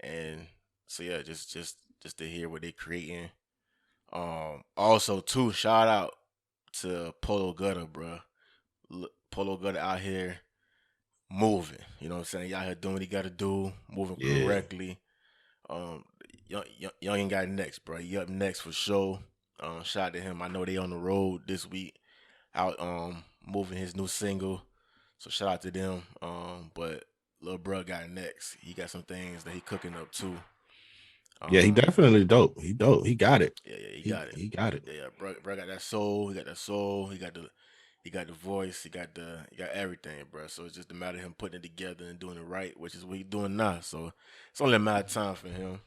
and so yeah, just to hear what they creating. Also too, shout out to Polo Gutter, bro. Polo Gutter out here moving. You know what I'm saying? He out here doing what he got to do, moving yeah, correctly. Youngin got next, bro. He up next for sure. Shout out to him. I know they on the road this week, out moving his new single. So shout out to them. But Lil Bro got next. He got some things that he cooking up too. yeah, he Um, definitely dope. He dope. He got it. yeah, he He got it. he got it. Yeah, bro got that soul. He got that soul. He got the voice. He got everything, bro. So it's just a matter of him putting it together and doing it right, which is what he's doing now. So it's only a matter of time for him.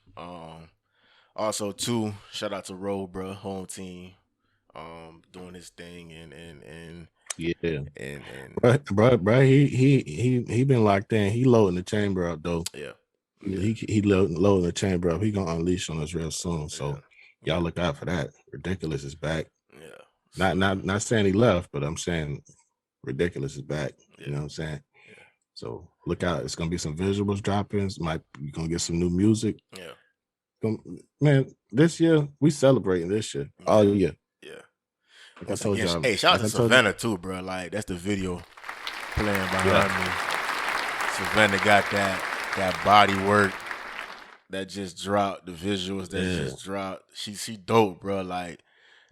Also too, shout out to Roe, bro, home team, doing his thing and Yeah, and bro. He been locked in. He loading the chamber up though. yeah, He loading the chamber up. He gonna unleash on us real soon. yeah, So y'all yeah, look out for that. Ridiculous is back. yeah. Not So not not saying he left, but I'm saying Ridiculous is back. yeah, You know what I'm saying? yeah, So look out. It's gonna be some visuals droppings. You're gonna get some new music. yeah, Man, this year we celebrating this year. All yeah, year. yeah. Like I Once told again, y'all. hey, shout out Like to I told you. Savannah too, bro. Like that's the video playing Yeah. behind me. Savannah got that body work that just dropped, the visuals that Yeah. just dropped. She dope, bro. Like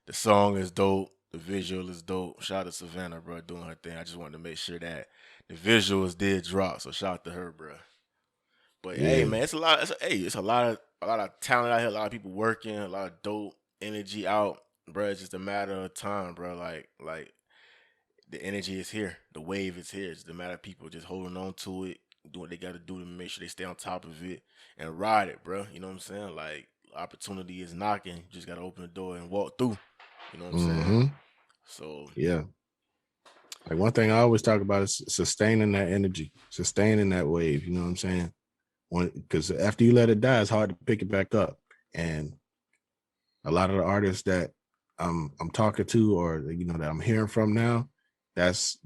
the song is dope, the visual is dope. Shout out to Savannah, bro, doing her thing. I just wanted to make sure that the visuals did drop. So shout out to her, bro. But hey, Yeah. man, it's a lot of talent out here, a lot of people working, a lot of dope energy out, bro. It's just a matter of time, bro. Like the energy is here, the wave is here. It's just a matter of people just holding on to it, doing what they got to do to make sure they stay on top of it and ride it, bro. You know what I'm saying? Like opportunity is knocking, you just gotta open the door and walk through. You know what I'm saying? Mm-hmm. So Yeah. Like one thing I always talk about is sustaining that energy, sustaining that wave. You know what I'm saying? Because after you let it die, it's hard to pick it back up. And a lot of the artists that I'm talking to, or that I'm hearing from now, that's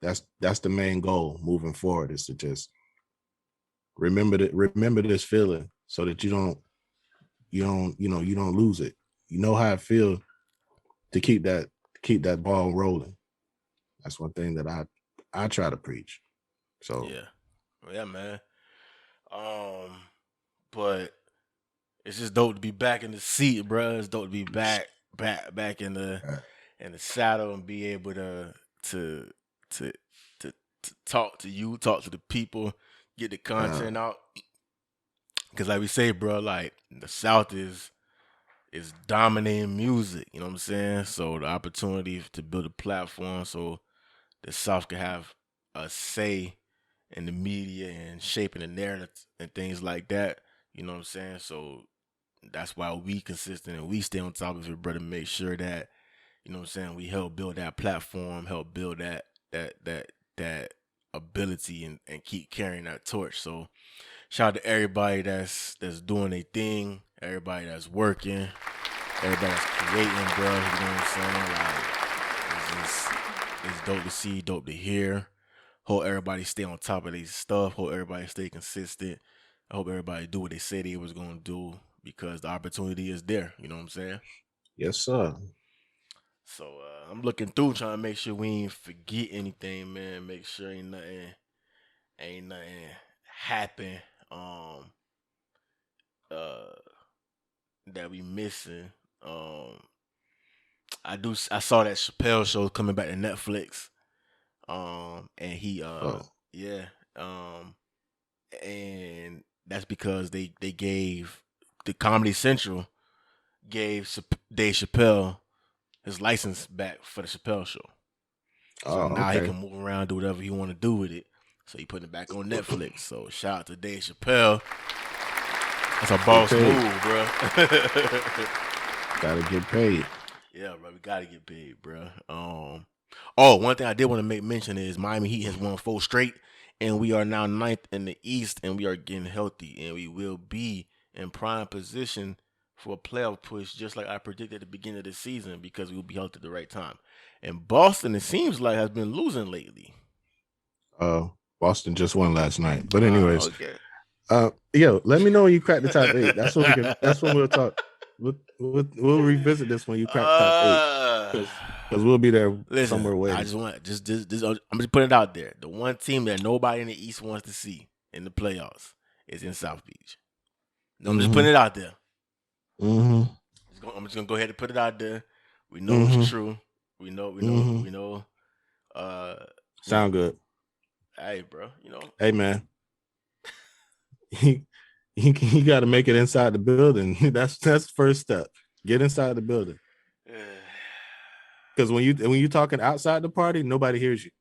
the main goal moving forward, is to just remember this feeling, so that you don't lose it. You know how it feels to keep that ball rolling. That's one thing that I try to preach. So yeah, man. But it's just dope to be back in the seat, bro. It's dope to be back in the saddle and be able to to to talk to you, talk to the people, get the content out. Cause like we say, bro, like the South is dominating music. You know what I'm saying? So the opportunity to build a platform so the South can have a say in the media and shaping the narrative and things like that. You know what I'm saying? So that's why we consistent and we stay on top of it, brother. Make sure that what I'm saying, we help build that platform, help build that ability and keep carrying that torch. So shout out to everybody that's doing their thing, everybody that's working, everybody that's creating, bro. You know what I'm saying? Like it's dope to see, dope to hear. Hope everybody stay on top of their stuff. Hope everybody stay consistent. I hope everybody do what they said they was gonna do, because the opportunity is there. You know what I'm saying? yes, sir. So I'm looking through, trying to make sure we ain't forget anything, man. Make sure ain't nothing happen uh that we missing. I saw that Chappelle show coming back to Netflix. And he Oh, yeah. And that's because they gave the Comedy Central gave Dave Chappelle his license back for the Chappelle show. So now he okay. can move around, do whatever he want to do with it. So he putting it back on Netflix. So shout out to Dave Chappelle. That's a boss paid. move, bro. Gotta get paid. Yeah, bro, we gotta get paid, bro. Oh, one thing I did want to make mention is Miami Heat has won 4 straight, and we are now ninth in the East, and we are getting healthy, and we will be in prime position for a playoff push, just like I predicted at the beginning of the season, because we will be healthy at the right time. And Boston, it seems like, has been losing lately. Boston just won last night. But anyways, Okay. let me know when you crack the top 8. That's when we can. That's when we'll talk. We'll revisit this when you crack top 8 because we'll be there Listen, somewhere waiting. I just want I'm just putting it out there. The one team that nobody in the East wants to see in the playoffs is in South Beach. I'm just putting it out there. Mm-hmm. I'm just gonna go ahead and put it out there. We know it's true. We know. Sound good. Hey, bro. Hey, man. You got to make it inside the building. That's the first step. Get inside the building. Because when you talking outside the party, nobody hears you.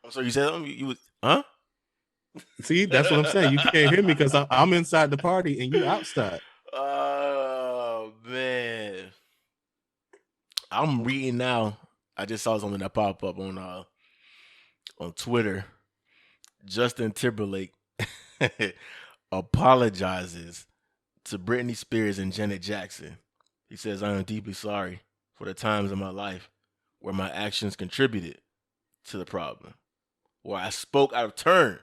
So you said you was huh? See, that's what I'm saying. You can't hear me because I'm inside the party and you outside. Oh man, I'm reading now. I just saw something that popped up on Twitter. Justin Timberlake apologizes to Britney Spears and Janet Jackson. He says, "I am deeply sorry for the times in my life where my actions contributed to the problem, where I spoke out of turn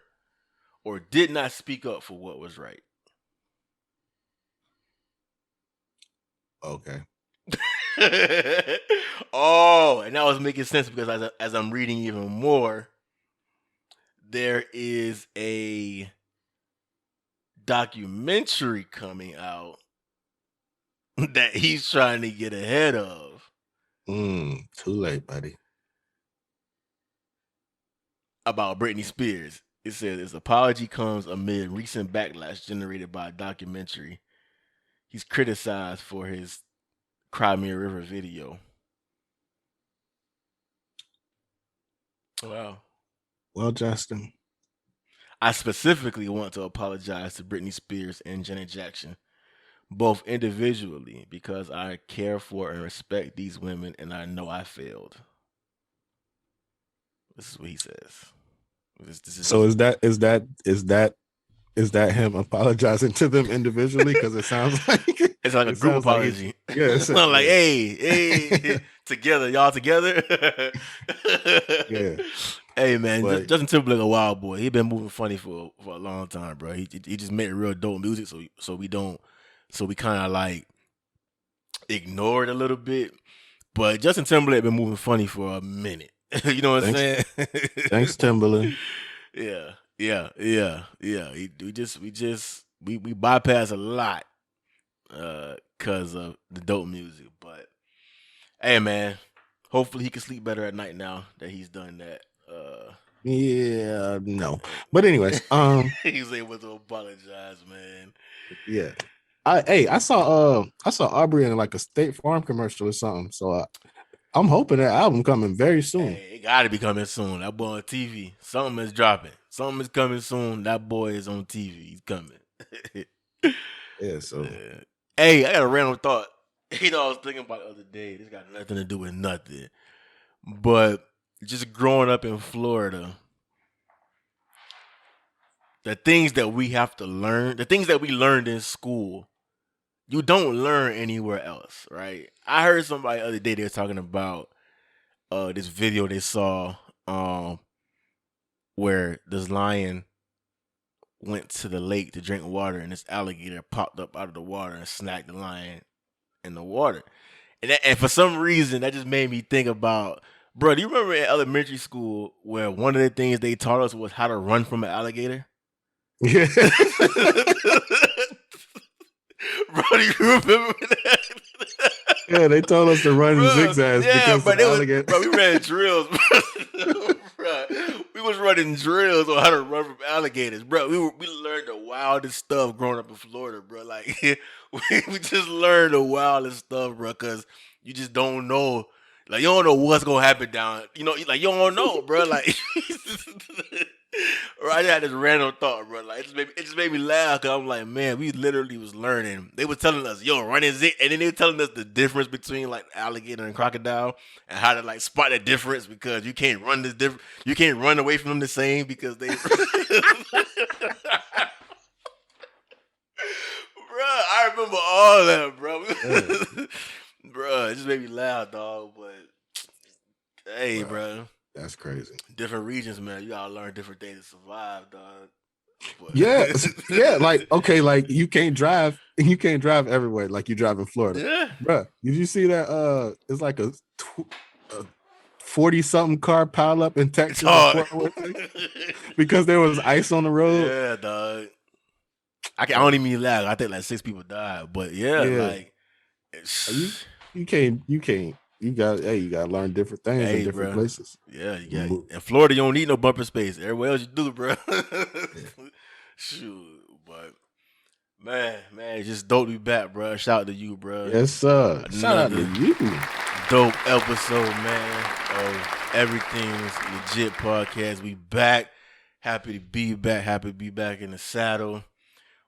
or did not speak up for what was right." Okay. Oh, and that was making sense because as I'm reading even more, there is a documentary coming out that he's trying to get ahead of. Too late, buddy. About Britney Spears. It says his apology comes amid recent backlash generated by a documentary. He's criticized for his Crimea River video. Wow. Well, Justin, I specifically want to apologize to Britney Spears and Janet Jackson, both individually, because I care for and respect these women and I know I failed. This is what he says. So is that him apologizing to them individually? Because it sounds like it's like a group apology. It's not like, hey, together, y'all together. Yeah. Hey man, Justin Timberlake a wild boy. He been moving funny for a long time, bro. He just made real dope music, so we kind of like ignore it a little bit. But Justin Timberlake been moving funny for a minute. You know what I'm saying? Thanks, Timberland. Yeah. We bypass a lot because of the dope music. But hey, man, hopefully he can sleep better at night now that he's done that. Yeah, no. But anyways, he's able to apologize, man. Yeah. I saw Aubrey in like a State Farm commercial or something. So I'm hoping that album coming very soon. Hey, it gotta be coming soon. That boy on TV. Something is dropping. Something is coming soon. That boy is on TV. He's coming. Yeah, so hey, I got a random thought. I was thinking about the other day. This got nothing to do with nothing. But just growing up in Florida, the things that we have to learn, the things that we learned in school, you don't learn anywhere else, right? I heard somebody the other day, they were talking about this video they saw where this lion went to the lake to drink water and this alligator popped up out of the water and snagged the lion in the water. And for some reason, that just made me think about, bro, do you remember in elementary school where one of the things they taught us was how to run from an alligator? Yeah. Bro, do you remember that? Yeah, they told us to run zigzags because of alligator. Bro, we ran drills, bro. We was running drills on how to run from alligators, bro. We learned the wildest stuff growing up in Florida, bro. Like we just learned the wildest stuff, bro, because you just don't know. Like you don't know what's gonna happen down. You know, like you don't know, bro. Like, I just had this random thought, bro. Like it just made me laugh because I'm like, man, we literally was learning. They were telling us, yo, run is it, and then they were telling us the difference between like alligator and crocodile and how to like spot the difference because you can't run this different. You can't run away from them the same because they. Bro, I remember all that, bro. Bro, it just made me laugh, dog. But hey, bro, That's crazy. different regions, man. You gotta learn different things to survive, dog. But Yeah, yeah. Like okay, like you can't drive everywhere like you drive in Florida. yeah. Bruh, did you see that? It's like a 40-something car pile up in Texas Dog. because there was ice on the road. Yeah, dog. I don't even laugh. I think like 6 people died, but yeah. Like You gotta learn different things in different places. Yeah, you got in Florida. You don't need no bumper space. Everywhere else you do, bro. Shoot, but man, just dope to be back, bro. Shout out to you, bro. Yes, sir. Shout out to you. Dope episode, man, of Everything's Legit podcast. We back. Happy to be back. Happy to be back in the saddle.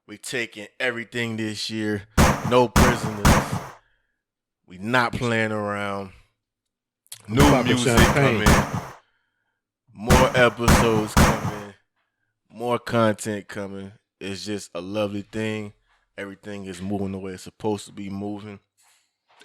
We taking everything this year. No prisoners. We not playing around. New music coming. More episodes coming. More content coming. It's just a lovely thing. Everything is moving the way it's supposed to be moving.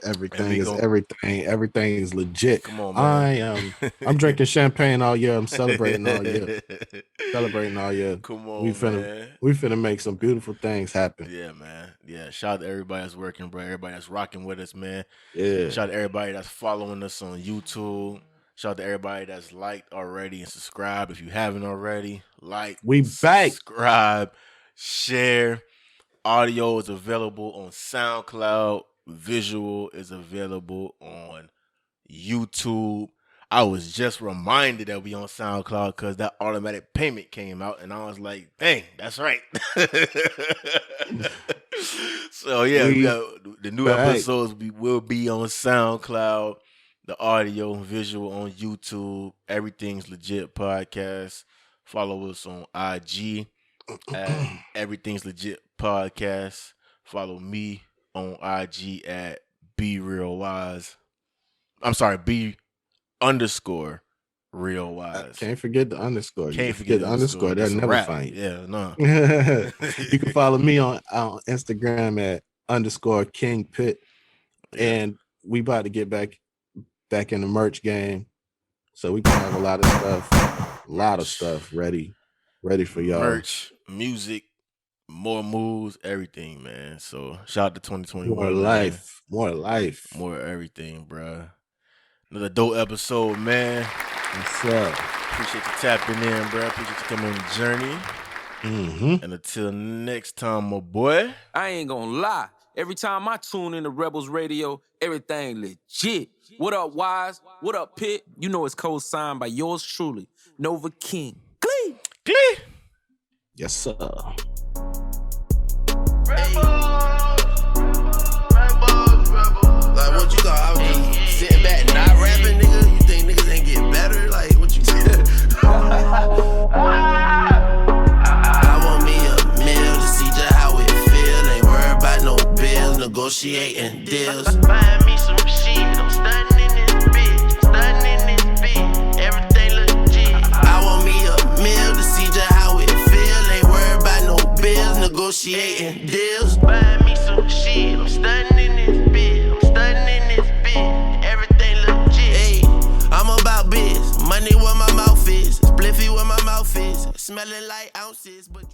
Everything is legit. Come on, man. I'm drinking champagne all year. I'm celebrating all year. Come on, we finna make some beautiful things happen. Yeah, man. Yeah. Shout out to everybody that's working, bro. Everybody that's rocking with us, man. Yeah. Shout out to everybody that's following us on YouTube. Shout out to everybody that's liked already and subscribed. If you haven't already, subscribe, share. Audio is available on SoundCloud. Visual is available on YouTube. I was just reminded that we on SoundCloud because that automatic payment came out, and I was like, "Dang, that's right." So yeah, we got the new episodes. We will be on SoundCloud, the audio and visual on YouTube. Everything's Legit podcast. Follow us on IG at Everything's Legit podcast. Follow me on IG at @BeRealWise. I'm sorry, _RealWise. Can't forget the underscore. Can't forget the underscore. They'll never find you. Yeah, no. You can follow me on Instagram at _King Pitt. And we about to get back in the merch game. So we can have a lot of stuff ready for y'all. Merch, music, more moves, everything, man. So shout out to 2021. More life. More everything, bro. Another dope episode, man. What's up? Appreciate you tapping in, bro. Appreciate you coming on the journey. Mm-hmm. And until next time, my boy. I ain't gonna lie. Every time I tune in to Rebels Radio, everything legit. What up, Wise? What up, Pitt? You know it's co-signed by yours truly, Nova King. Glee! Yes, sir. Like what you thought I was just sitting back not rapping, nigga? You think niggas ain't getting better? Like what you said? I want me a meal to see just how it feel. Ain't worried about no bills, negotiating deals. Find me some shit. I'm stunning in this bitch. Everything legit. I want me a meal to see just how it feel. Ain't worried about no bills, negotiating deals. Find me some shit. I'm stunning in this bitch. Everything legit. Hey, I'm about biz. Money where my mouth is. Spliffy where my mouth is. Smelling like ounces, but